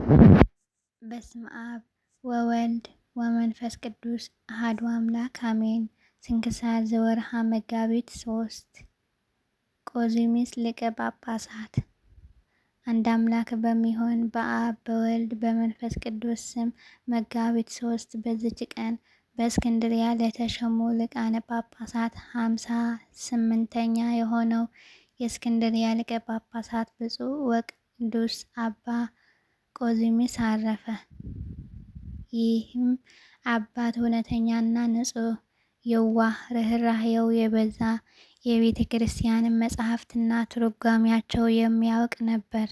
በስመ አብ ወወልድ ወመንፈስ ቅዱስ አሐዱ አምላክ አሜን። ስንክሳር ዘወርኀ መጋቢት 3 ቆዚሚስ ሊቀ ጳጳሳት። አንድ አምላክ በሚሆን በአብ በወልድ በመንፈስ ቅዱስ ስም መጋቢት 3 በዚች ቀን በእስክንድርያ ለተሾሙ ሊቃነ ጳጳሳት 58ኛ የሆነው የእስክንድርያ ሊቀ ጳጳሳት ብፁዕ ወቅዱስ አባ ቆዚሚስ አረፈ። ይህም አባት እውነተኛና ንጹሕ፣ የዋህ፣ ርኅራኄው የበዛ የቤተ ክርስቲያንን መጻሕፍትና ትርጓሜያቸው የሚያውቅ ነበር።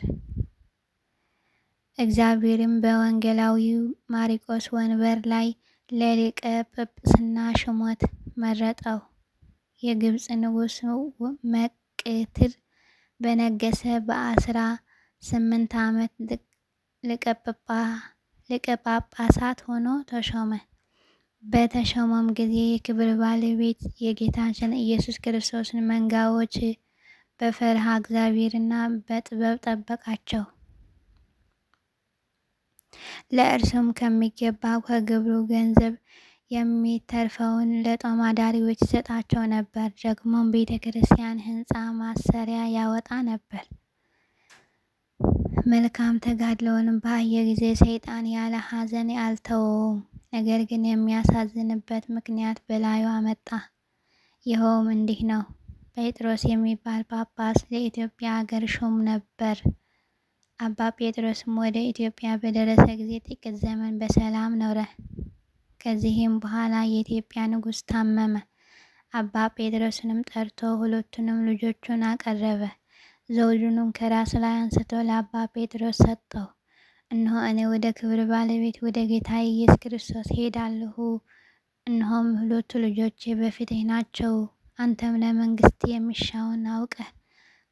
እግዚአብሔርም በወንጌላዊው ማርቆስ ወንበር ላይ ለሊቀ ጵጵስና ሹመት መረጠው። የግብፅ ንጉሥ መቅትር በነገሰ በ18 ዓመት ሊቀ ጳጳሳት ሆኖ ተሾመ። በተሾመም ጊዜ የክብር ባለቤት የጌታችን ኢየሱስ ክርስቶስን መንጋዎች በፈሪሃ እግዚአብሔርና በጥበብ ጠበቃቸው። ለእርሱም ከሚገባው ከግብሩ ገንዘብ የሚተርፈውን ለጦም አዳሪዎች ይሰጣቸው ነበር። ደግሞም ቤተ ክርስቲያን ሕንፃ ማሰሪያ ያወጣ ነበር። መልካም ተጋድሎውንም ባየ ጊዜ ሰይጣን ያለ ሐዘን አልተወውም። ነገር ግን የሚያሳዝንበት ምክንያት በላዩ አመጣ። ይኸውም እንዲህ ነው። ጴጥሮስ የሚባል ጳጳስ ለኢትዮጵያ አገር ሹም ነበር። አባ ጴጥሮስም ወደ ኢትዮጵያ በደረሰ ጊዜ ጥቂት ዘመን በሰላም ኖረ። ከዚህም በኋላ የኢትዮጵያ ንጉሥ ታመመ። አባ ጴጥሮስንም ጠርቶ ሁለቱንም ልጆቹን አቀረበ። ዘውዱንም ከራስ ላይ አንስቶ ለአባ ጴጥሮስ ሰጠው። እነሆ እኔ ወደ ክብር ባለቤት ወደ ጌታ ኢየሱስ ክርስቶስ ሄዳለሁ። እነሆም ሁለቱ ልጆቼ በፊትህ ናቸው። አንተም ለመንግስት የሚሻውን አውቀህ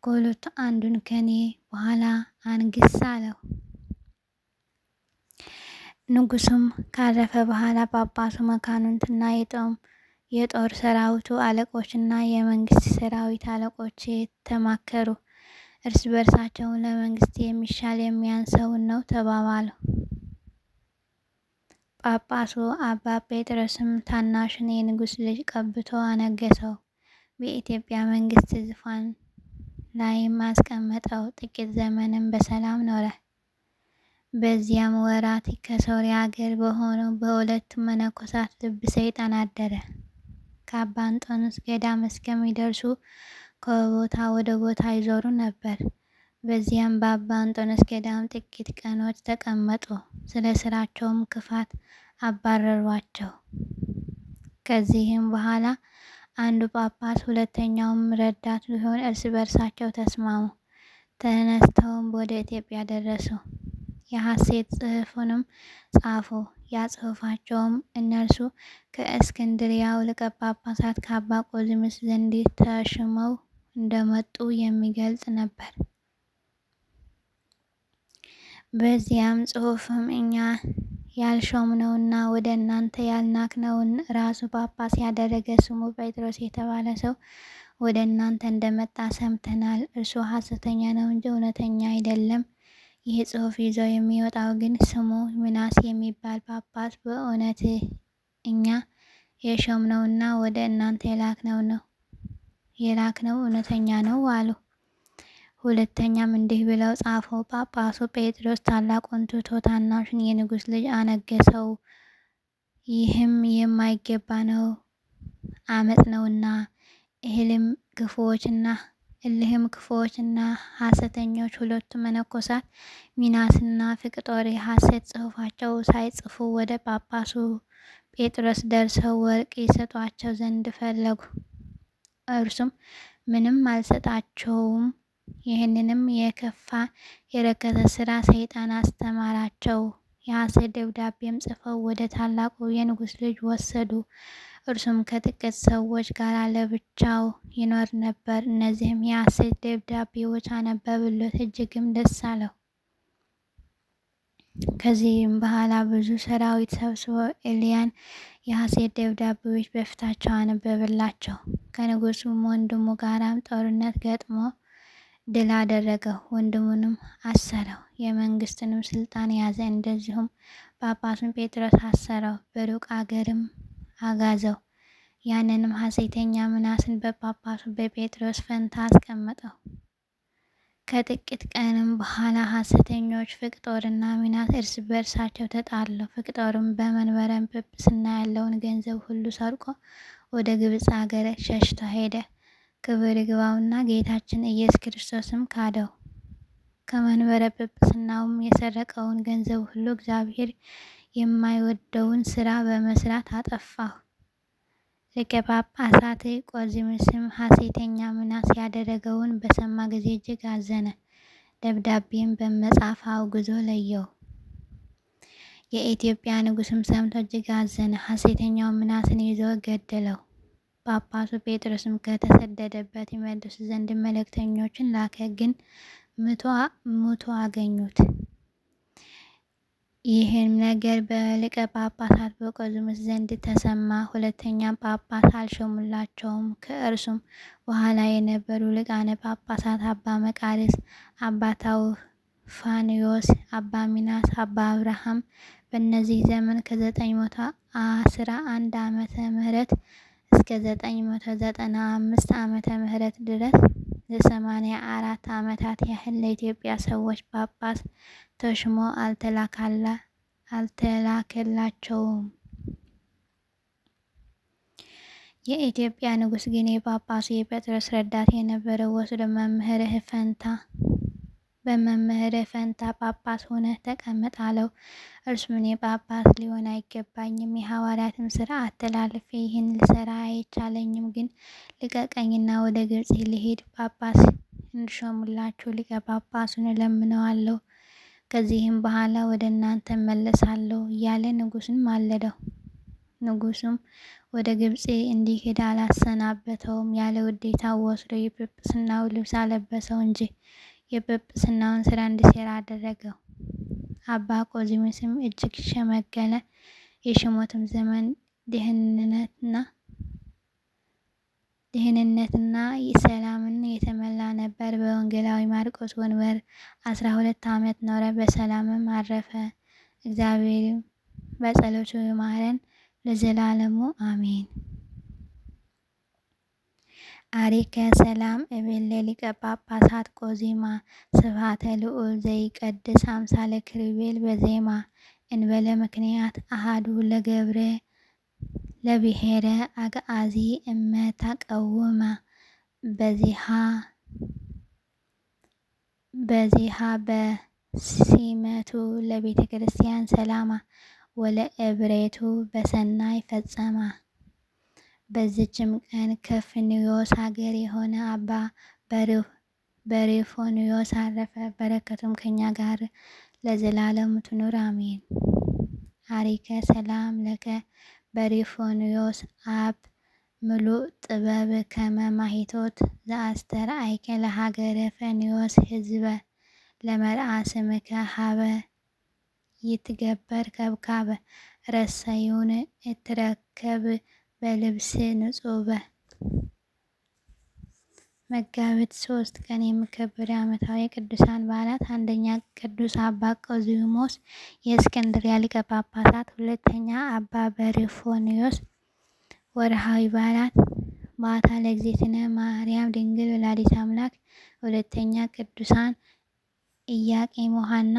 ከሁለቱ አንዱን ከኔ በኋላ አንግስ አለው። ንጉሱም ካረፈ በኋላ ጳጳሱ፣ መኳንንትና የጦር ሰራዊቱ አለቆችና የመንግስት ሰራዊት አለቆች ተማከሩ። እርስ በርሳቸውን ለመንግስት የሚሻል የሚያንሰውን ነው ተባባሉ። ጳጳሱ አባ ጴጥሮስም ታናሹን የንጉሥ ልጅ ቀብቶ አነገሰው። በኢትዮጵያ መንግስት ዙፋን ላይም አስቀመጠው። ጥቂት ዘመንም በሰላም ኖረ። በዚያም ወራት ከሶርያ አገር በሆነው በሁለቱ መነኮሳት ልብ ሰይጣን አደረ። ከአባ እንጦንስ ገዳም እስከሚደርሱ ከቦታ ወደ ቦታ ይዞሩ ነበር። በዚያም በአባ እንጦንስ ገዳም ጥቂት ቀኖች ተቀመጡ። ስለ ስራቸውም ክፋት አባረሯቸው። ከዚህም በኋላ አንዱ ጳጳስ ሁለተኛውም ረዳት ሊሆን እርስ በርሳቸው ተስማሙ። ተነስተውም ወደ ኢትዮጵያ ደረሱ። የሐሰት ጽሑፍንም ጻፉ። ያ ጽሑፋቸውም እነርሱ ከእስክንድርያው ሊቀ ጳጳሳት ከአባ ቆዚሚስ ዘንድ ተሹመው እንደመጡ የሚገልጽ ነበር። በዚያም ጽሑፍም እኛ ያልሾምነውና ወደ እናንተ ያልላክነውን ራሱ ጳጳስ ያደረገ ስሙ ጴጥሮስ የተባለ ሰው ወደ እናንተ እንደመጣ ሰምተናል። እርሱ ሐሰተኛ ነው እንጂ እውነተኛ አይደለም። ይህ ጽሑፍ ይዞ የሚወጣው ግን ስሙ ሚናስ የሚባል ጳጳስ በእውነት እኛ የሾምነውና ወደ እናንተ የላክነው እውነተኛ ነው አሉ። ሁለተኛም እንዲህ ብለው ጻፉ። ጳጳሱ ጴጥሮስ ታላቁን ትቶ ታናሹን የንጉሥ ልጅ አነገሰው። ይህም የማይገባ ነው፣ አመፅ ነውና። እልህም ክፉዎችና ሐሰተኞች ሁለቱ መነኮሳት ሚናስና ፍቅጦር የሐሰት ጽሑፋቸው ሳይጽፉ ወደ ጳጳሱ ጴጥሮስ ደርሰው ወርቅ ይሰጧቸው ዘንድ ፈለጉ። እርሱም ምንም አልሰጣቸውም። ይህንንም የከፋ የረከሰ ስራ ሰይጣን አስተማራቸው። የሐሰት ደብዳቤም ጽፈው ወደ ታላቁ የንጉሥ ልጅ ወሰዱ። እርሱም ከጥቂት ሰዎች ጋር ለብቻው ይኖር ነበር። እነዚህም የሐሰት ደብዳቤዎች አነበቡለት፣ እጅግም ደስ አለው። ከዚህም በኋላ ብዙ ሰራዊት ሰብስቦ ኤልያን የሐሰት ደብዳቤዎች በፊታቸው አነበበላቸው። ከንጉሡም ወንድሙ ጋራም ጦርነት ገጥሞ ድል አደረገው። ወንድሙንም አሰረው፣ የመንግስትንም ስልጣን ያዘ። እንደዚሁም ጳጳሱን ጴጥሮስ አሰረው፣ በሩቅ አገርም አጋዘው። ያንንም ሐሰተኛ ምናስን በጳጳሱ በጴጥሮስ ፈንታ አስቀመጠው። ከጥቂት ቀንም በኋላ ሐሰተኞች ፍቅጦርና ሚናስ እርስ በርሳቸው ተጣሉ። ፍቅጦርም በመንበረ ጵጵስና ያለውን ገንዘብ ሁሉ ሰርቆ ወደ ግብፅ አገር ሸሽቶ ሄደ። ክብር ይግባውና ጌታችን ኢየሱስ ክርስቶስም ካደው። ከመንበረ ጵጵስናውም የሰረቀውን ገንዘብ ሁሉ እግዚአብሔር የማይወደውን ስራ በመስራት አጠፋው። ሊቀ ጳጳሳት ቆዝሞስም ሐሰተኛ ምናስ ያደረገውን በሰማ ጊዜ እጅግ አዘነ። ደብዳቤም በመጻፍ አውግዞ ለየው። የኢትዮጵያ ንጉሥም ሰምቶ እጅግ አዘነ። ሐሰተኛው ምናስን ይዞ ገደለው። ጳጳሱ ጴጥሮስም ከተሰደደበት ይመልሱ ዘንድ መልእክተኞችን ላከ፣ ግን ሙቶ አገኙት። ይህም ነገር በሊቀ ጳጳሳት በቆዝሞስ ዘንድ ተሰማ። ሁለተኛ ጳጳስ አልሾሙላቸውም። ከእርሱም በኋላ የነበሩ ሊቃነ ጳጳሳት አባ መቃርስ፣ አባ ታውፋንዮስ፣ አባ ሚናስ፣ አባ አብርሃም በእነዚህ ዘመን ከ911 ዓመተ ምህረት እስከ 995 ዓመተ ምህረት ድረስ ለ84 ዓመታት ያህል ለኢትዮጵያ ሰዎች ጳጳስ ተሽሞ አልተላከላቸውም። የኢትዮጵያ ንጉሥ ግን የጳጳሱ የጴጥሮስ ረዳት የነበረው ወስዶ በመምህርህ ፈንታ ጳጳስ ሆነህ ተቀመጥ አለው። እርሱም እኔ ጳጳስ ሊሆን አይገባኝም፣ የሐዋርያትም ሥራ አስተላልፌ ይህን ልሰራ አይቻለኝም። ግን ልቀቀኝና ወደ ግብፅ ልሂድ፣ ጳጳስ እንድሾምላችሁ ሊቀ ጳጳሱን እለምነዋለሁ። ከዚህም በኋላ ወደ እናንተ እመለሳለሁ እያለ ንጉሥን ማለደው። ንጉሡም ወደ ግብፅ እንዲሄድ አላሰናበተውም። ያለ ውዴታው ወስዶ የጵጵስናው ልብስ አለበሰው እንጂ የጵጵስናውን ስራ እንዲሰራ አደረገው። አባ ቆዝሞስም እጅግ ሸመገለ። የሽሞትም ዘመን ድህንነትና ሰላምን የተመላ ነበር። በወንጌላዊ ማርቆስ ወንበር 12 ዓመት ኖረ፣ በሰላምም አረፈ። እግዚአብሔርም በጸሎቱ ይማረን ለዘላለሙ አሜን። አሪከ ሰላም እብል ሊቀ ጳጳሳት ቆዚማ ስብሐተ ልዑል ዘይቀድስ አምሳለ ክሩቤል በዜማ እንበለ ምክንያት አሃዱ ለገብረ ለብሔረ አግዓዚ እመ ተቀውማ በዚሃ በሲመቱ ለቤተ ክርስቲያን ሰላማ ወለእብሬቱ በሰናይ ፈጸማ። በዚችም ቀን ከፍንዮስ ሀገር የሆነ አባ በሪፎንዮስ አረፈ። በረከቱም ከኛ ጋር ለዘላለሙ ትኑር አሜን። አሪከ ሰላም ለከ በሪፎንዮስ አብ ምሉእ ጥበብ ከመ ማሂቶት ዘአስተርአይከ ለሀገረ ፈንዮስ ህዝበ ለመርአ ስምከ ሀበ ይትገበር ከብካበ ረሰዩን እትረከብ በልብስ ንጹበ። መጋቢት 3 ቀን የሚከበሩ ዓመታዊ ቅዱሳን በዓላት፣ አንደኛ ቅዱስ አባ ቆዝሞስ የእስክንድርያ ሊቀ ጳጳሳት፣ ሁለተኛ አባ በሪፎንዮስ። ወርሃዊ በዓላት፣ በዓታ ለእግዝእትነ ማርያም ድንግል ወላዲተ አምላክ፣ ሁለተኛ ቅዱሳን ኢያቄም ወሐና፣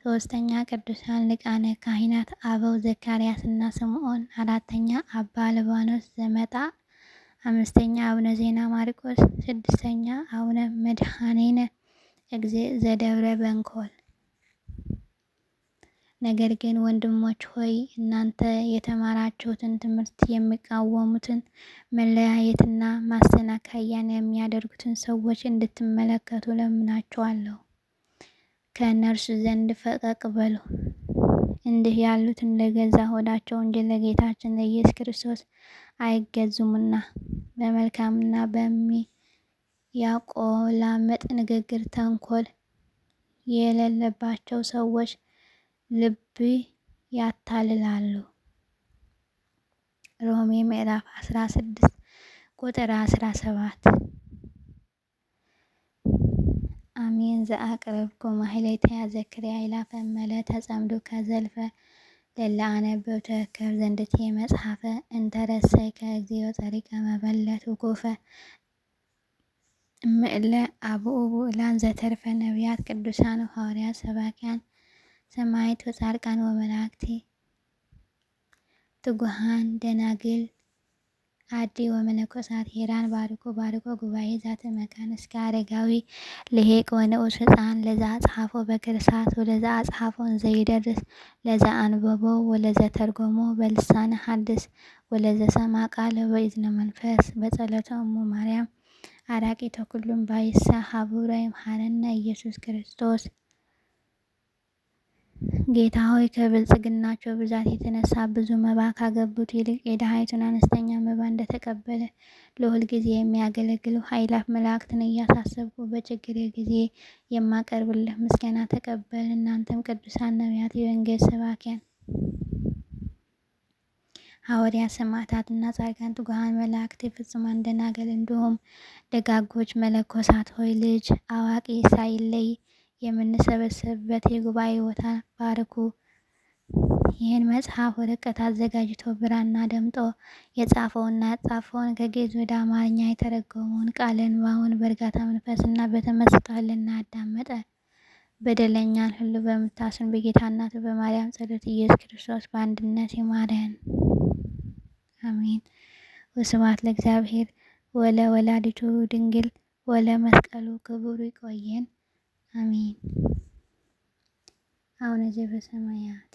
ሶስተኛ ቅዱሳን ሊቃነ ካህናት አበው ዘካርያስ እና ስምዖን፣ አራተኛ አባ ልባኖስ ዘመጣዕ፣ አምስተኛ አቡነ ዜና ማርቆስ፣ ስድስተኛ አቡነ መድኃኔነ እግዚእ ዘደብረ በንኮል። ነገር ግን ወንድሞች ሆይ እናንተ የተማራችሁትን ትምህርት የሚቃወሙትን መለያየትና ማሰናከያን የሚያደርጉትን ሰዎች እንድትመለከቱ ለምናችኋለሁ። ከእነርሱ ዘንድ ፈቀቅ በሉ። እንዲህ ያሉትን ለገዛ ሆዳቸው እንጂ ለጌታችን ለኢየሱስ ክርስቶስ አይገዙምና በመልካምና በሚያቆላምጥ ንግግር ተንኮል የሌለባቸው ሰዎች ልብ ያታልላሉ። ሮሜ ምዕራፍ 16 ቁጥር 17። አሜን። ዘአቅረብኩ ማሕሌተ ዘክርያ ይላፈ መለ ተጸምዱ ከዘልፈ ለላ አነበብ ተከብ ዘንድቴ መጽሐፈ እንተረሰይ ከእግዚኦ ጸሪቀ መበለት ውኩፈ እምእለ አብኡ ብኡላን ዘተርፈ ነቢያት ቅዱሳን ሐዋርያት ሰባክያን ሰማዕት ወጻድቃን ወመላእክቲ ትጉሃን ደናግል አዲ ወመነኮሳት ሄራን ባርኮ ባርኮ ጉባኤ ዛተ መካን እስከ አረጋዊ ልሄቅ ወንዑስ ሕፃን ለዛ አጽሐፎ በክርሳት ወለዛ አጽሐፎን ዘይደርስ ለዛ አንበቦ ወለዘ ተርጎሞ በልሳነ ሐድስ ወለዘ ሰማ ቃለ በኢዝነ መንፈስ በጸሎተ እሙ ማርያም አራቂተ ኩሉም ባይሳ ሀቡረ ይምሐረነ ኢየሱስ ክርስቶስ። ጌታ ሆይ ከብልጽግናቸው ብዛት የተነሳ ብዙ መባ ካገቡት ይልቅ የድሃይቱን አነስተኛ መባ እንደተቀበለ ለሁል ጊዜ የሚያገለግሉ ኃይላፍ መላእክትን እያሳሰብኩ በችግሬ ጊዜ የማቀርብልህ ምስጋና ተቀበል። እናንተም ቅዱሳን ነቢያት፣ የወንጌል ሰባኪያን ሐዋርያት፣ ሰማዕታትና ጻድቃን፣ ትጉሃን መላእክት፣ ፍጹማን ደናግል እንዲሁም ደጋጎች መነኮሳት ሆይ ልጅ አዋቂ ሳይለይ የምንሰበሰብበት የጉባኤ ቦታ ባርኩ። ይህን መጽሐፍ ወረቀት አዘጋጅቶ ብራና ደምጦ የጻፈውና ያጻፈውን ከግዕዝ ወደ አማርኛ የተረጎመውን ቃለ ንባቡን በእርጋታ መንፈስና በተመስጦ ሕሊና ያዳመጠ በደለኛን ሁሉ በምታስን በጌታ እናቱ በማርያም ጸሎት ኢየሱስ ክርስቶስ በአንድነት ይማረን፣ አሜን። ወስብሐት ለእግዚአብሔር ወለ ወላዲቱ ድንግል ወለ መስቀሉ ክቡር። ይቆየን፣ አሜን። አቡነ ዘበሰማያት